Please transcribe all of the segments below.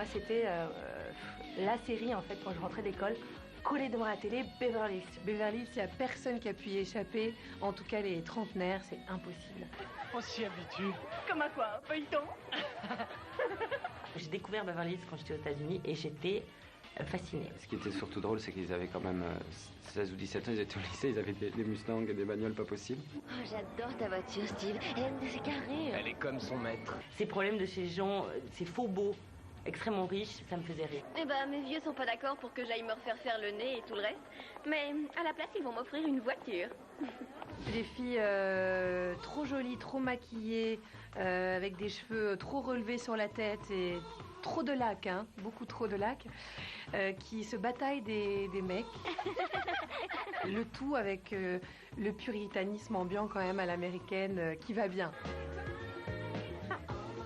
Moi, c'était la série, en fait, quand je rentrais d'école, collée devant la télé, Beverly Hills. Beverly Hills, il n'y a personne qui a pu y échapper. En tout cas, les trentenaires, c'est impossible. On s'y habitue. Comme à quoi, un feuilleton? J'ai découvert Beverly Hills quand j'étais aux États-Unis et j'étais fascinée. Ce qui était surtout drôle, c'est qu'ils avaient quand même 16 ou 17 ans, ils étaient au lycée, ils avaient des Mustangs et des bagnoles pas possibles. Oh, j'adore ta voiture, Steve. C'est carré. Elle est comme son maître. Ces problèmes de ces gens, ces faux beaux, extrêmement riches, ça me faisait rire. Eh ben, mes vieux sont pas d'accord pour que j'aille me refaire faire le nez et tout le reste. Mais à la place, ils vont m'offrir une voiture. Des filles trop jolies, trop maquillées, avec des cheveux trop relevés sur la tête et trop de lac, hein, beaucoup trop de lac, qui se bataillent des mecs. Le tout avec le puritanisme ambiant quand même à l'américaine qui va bien.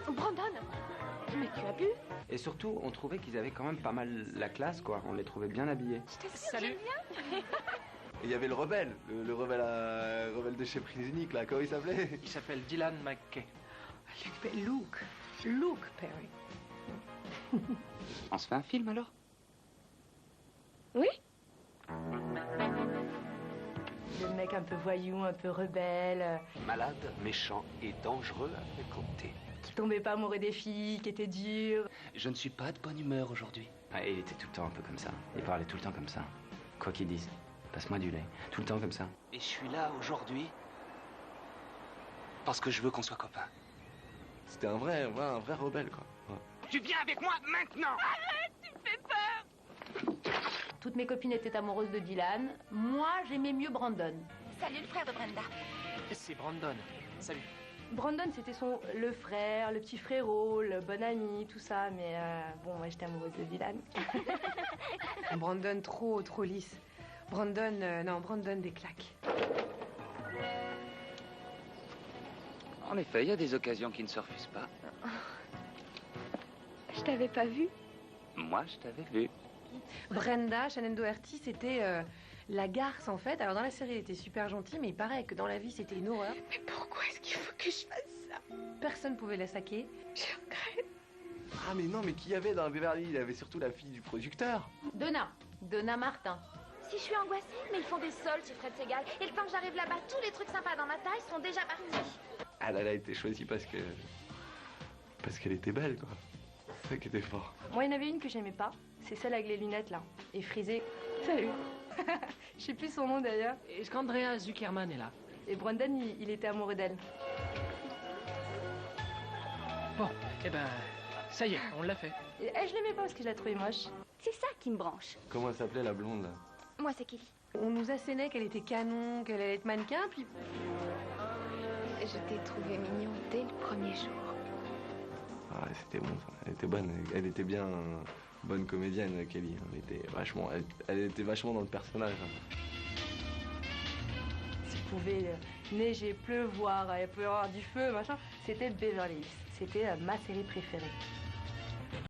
Brandon, mais tu as bu? Et surtout, on trouvait qu'ils avaient quand même pas mal la classe, quoi. On les trouvait bien habillés. Salut. Il y avait le rebelle, le rebelle de chez Prise Unique, là, comment il s'appelait? Il s'appelle Dylan McKay. Luke Perry. On se fait un film, alors? Oui. Le mec un peu voyou, un peu rebelle, Malade, méchant et dangereux à fréquenter. qui tombait pas amoureux des filles, qui était dur. Je ne suis pas de bonne humeur aujourd'hui. Ah, il était tout le temps un peu comme ça. Il parlait tout le temps comme ça. Quoi qu'il dise, passe-moi du lait. Tout le temps comme ça. Et je suis là aujourd'hui parce que je veux qu'on soit copains. C'était un vrai rebelle, quoi. Ouais. Tu viens avec moi maintenant! Toutes mes copines étaient amoureuses de Dylan. Moi, j'aimais mieux Brandon. Salut le frère de Brenda. C'est Brandon. Salut. Brandon, c'était le frère, le petit frérot, le bon ami, tout ça. Mais bon, moi, j'étais amoureuse de Dylan. Brandon, trop lisse. Brandon, des claques. En effet, il y a des occasions qui ne se refusent pas. Je t'avais pas vu. Moi, je t'avais vu. Brenda, Shannon Doherty, c'était la garce, en fait. Alors, dans la série, elle était super gentille, mais il paraît que dans la vie, c'était une horreur. Mais pourquoi est-ce qu'il faut que je fasse ça? Personne pouvait la saquer. Je regrette. Ah, mais non, mais qui y avait dans Beverly Hills? Il y avait surtout la fille du producteur. Donna Martin. Si je suis angoissée, mais ils font des soldes chez Fred Segal. Et le temps que j'arrive là-bas, tous les trucs sympas dans ma taille sont déjà partis. Ah, elle a été choisie parce qu'elle était belle, quoi. C'est ça qui était fort. Moi, il y en avait une que j'aimais pas. C'est celle avec les lunettes, là. Et frisée. Salut. Je sais plus son nom, d'ailleurs. Est-ce qu'Andrea Zuckerman est là? Et Brandon, il était amoureux d'elle. Bon, eh ben, ça y est, on l'a fait. Et je l'aimais pas parce que je la trouvais moche. C'est ça qui me branche. Comment elle s'appelait, la blonde, là? Moi, c'est Kelly. On nous assénait qu'elle était canon, qu'elle allait être mannequin, puis... Je t'ai trouvé mignon dès le premier jour. Ah, c'était bon, ça. Elle était bonne. Elle était bien bonne comédienne, Kelly. Elle était vachement dans le personnage. Hein. S'il pouvait neiger, pleuvoir, il pouvait y avoir du feu, machin, c'était Beverly Hills. C'était ma série préférée.